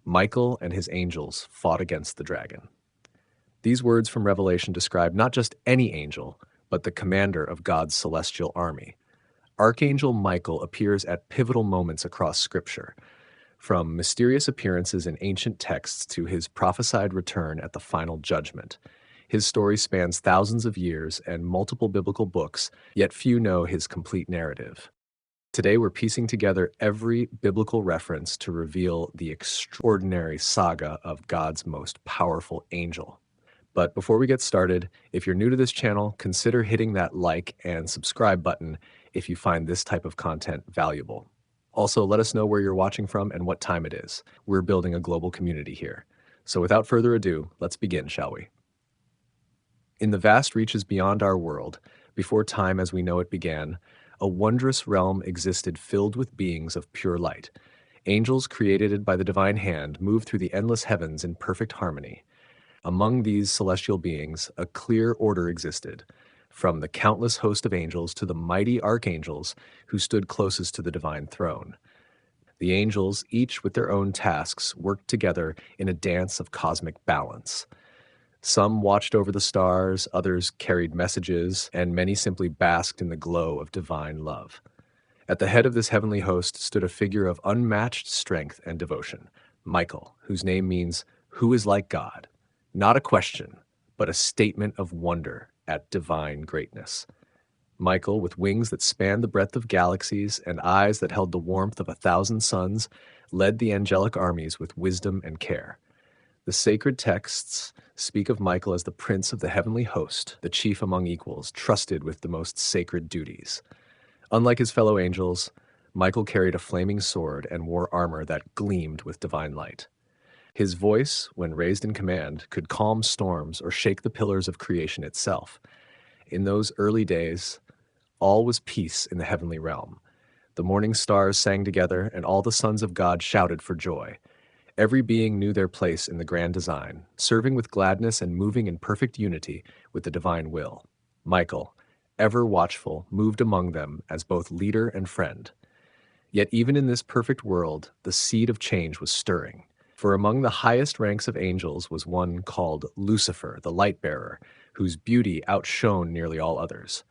Michael and his angels fought against the dragon. These words from Revelation describe not just any angel, but the commander of God's celestial army. Archangel Michael appears at pivotal moments across Scripture, from mysterious appearances in ancient texts to his prophesied return at the final judgment. His story spans thousands of years and multiple biblical books, yet few know his complete narrative. Today, we're piecing together every biblical reference to reveal the extraordinary saga of God's most powerful angel. But before we get started, if you're new to this channel, consider hitting that like and subscribe button if you find this type of content valuable. Also, let us know where you're watching from and what time it is. We're building a global community here. So without further ado, let's begin, shall we? In the vast reaches beyond our world, before time as we know it began, a wondrous realm existed filled with beings of pure light. Angels created by the divine hand moved through the endless heavens in perfect harmony. Among these celestial beings, a clear order existed, from the countless host of angels to the mighty archangels who stood closest to the divine throne. The angels, each with their own tasks, worked together in a dance of cosmic balance. Some watched over the stars, others carried messages, and many simply basked in the glow of divine love. At the head of this heavenly host stood a figure of unmatched strength and devotion, Michael, whose name means, "Who is like God?" Not a question, but a statement of wonder at divine greatness. Michael, with wings that spanned the breadth of galaxies and eyes that held the warmth of 1,000 suns, led the angelic armies with wisdom and care. The sacred texts speak of Michael as the prince of the heavenly host, the chief among equals, trusted with the most sacred duties. Unlike his fellow angels, Michael carried a flaming sword and wore armor that gleamed with divine light. His voice, when raised in command, could calm storms or shake the pillars of creation itself. In those early days, all was peace in the heavenly realm. The morning stars sang together, and all the sons of God shouted for joy. Every being knew their place in the grand design, serving with gladness and moving in perfect unity with the divine will. Michael, ever watchful, moved among them as both leader and friend. Yet even in this perfect world, the seed of change was stirring. For among the highest ranks of angels was one called Lucifer, the light-bearer, whose beauty outshone nearly all others.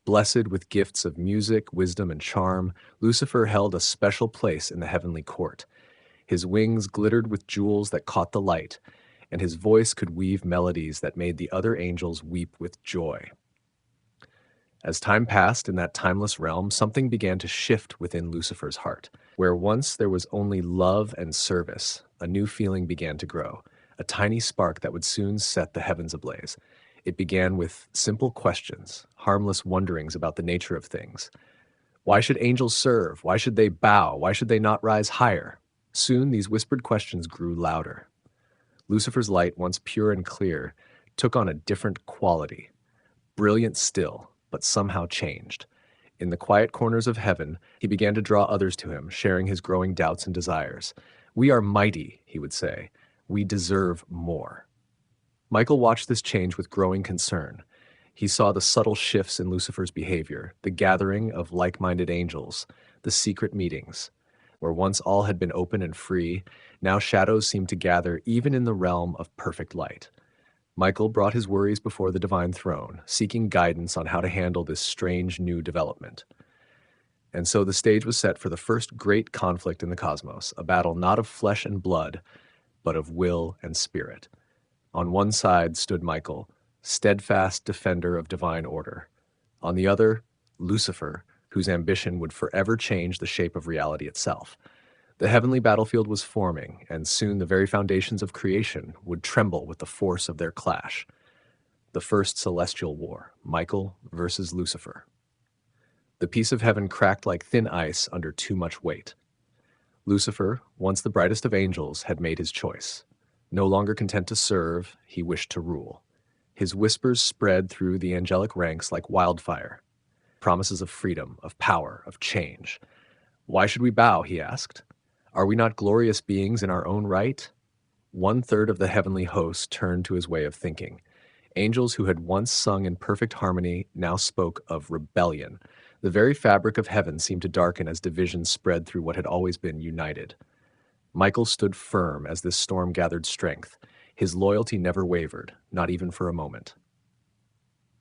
Blessed with gifts of music, wisdom, and charm, Lucifer held a special place in the heavenly court. His wings glittered with jewels that caught the light, and his voice could weave melodies that made the other angels weep with joy. As time passed in that timeless realm, something began to shift within Lucifer's heart. Where once there was only love and service, a new feeling began to grow, a tiny spark that would soon set the heavens ablaze. It began with simple questions, harmless wonderings about the nature of things. Why should angels serve? Why should they bow? Why should they not rise higher? Soon these whispered questions grew louder. Lucifer's light, once pure and clear, took on a different quality. Brilliant still, but somehow changed. In the quiet corners of heaven, he began to draw others to him, sharing his growing doubts and desires. "We are mighty," he would say. "We deserve more." Michael watched this change with growing concern. He saw the subtle shifts in Lucifer's behavior, the gathering of like-minded angels, the secret meetings. Where once all had been open and free, now shadows seemed to gather even in the realm of perfect light. Michael brought his worries before the divine throne, seeking guidance on how to handle this strange new development. And so the stage was set for the first great conflict in the cosmos, a battle not of flesh and blood, but of will and spirit. On one side stood Michael, steadfast defender of divine order. On the other, Lucifer, whose ambition would forever change the shape of reality itself. The heavenly battlefield was forming, and soon the very foundations of creation would tremble with the force of their clash. The first celestial war, Michael versus Lucifer. The peace of heaven cracked like thin ice under too much weight. Lucifer, once the brightest of angels, had made his choice. No longer content to serve, he wished to rule. His whispers spread through the angelic ranks like wildfire. Promises of freedom, of power, of change. "Why should we bow?" he asked. "Are we not glorious beings in our own right?" 1/3 of the heavenly host turned to his way of thinking. Angels who had once sung in perfect harmony now spoke of rebellion. The very fabric of heaven seemed to darken as divisions spread through what had always been united. Michael stood firm as this storm gathered strength. His loyalty never wavered, not even for a moment.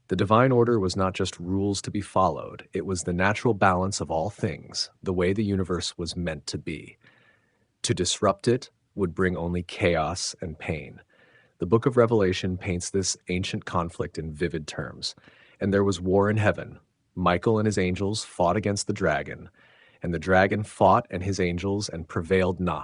The divine order was not just rules to be followed, it was the natural balance of all things, the way the universe was meant to be. To disrupt it would bring only chaos and pain. The book of Revelation paints this ancient conflict in vivid terms. And there was war in heaven. Michael and his angels fought against the dragon, and the dragon fought and his angels and prevailed not.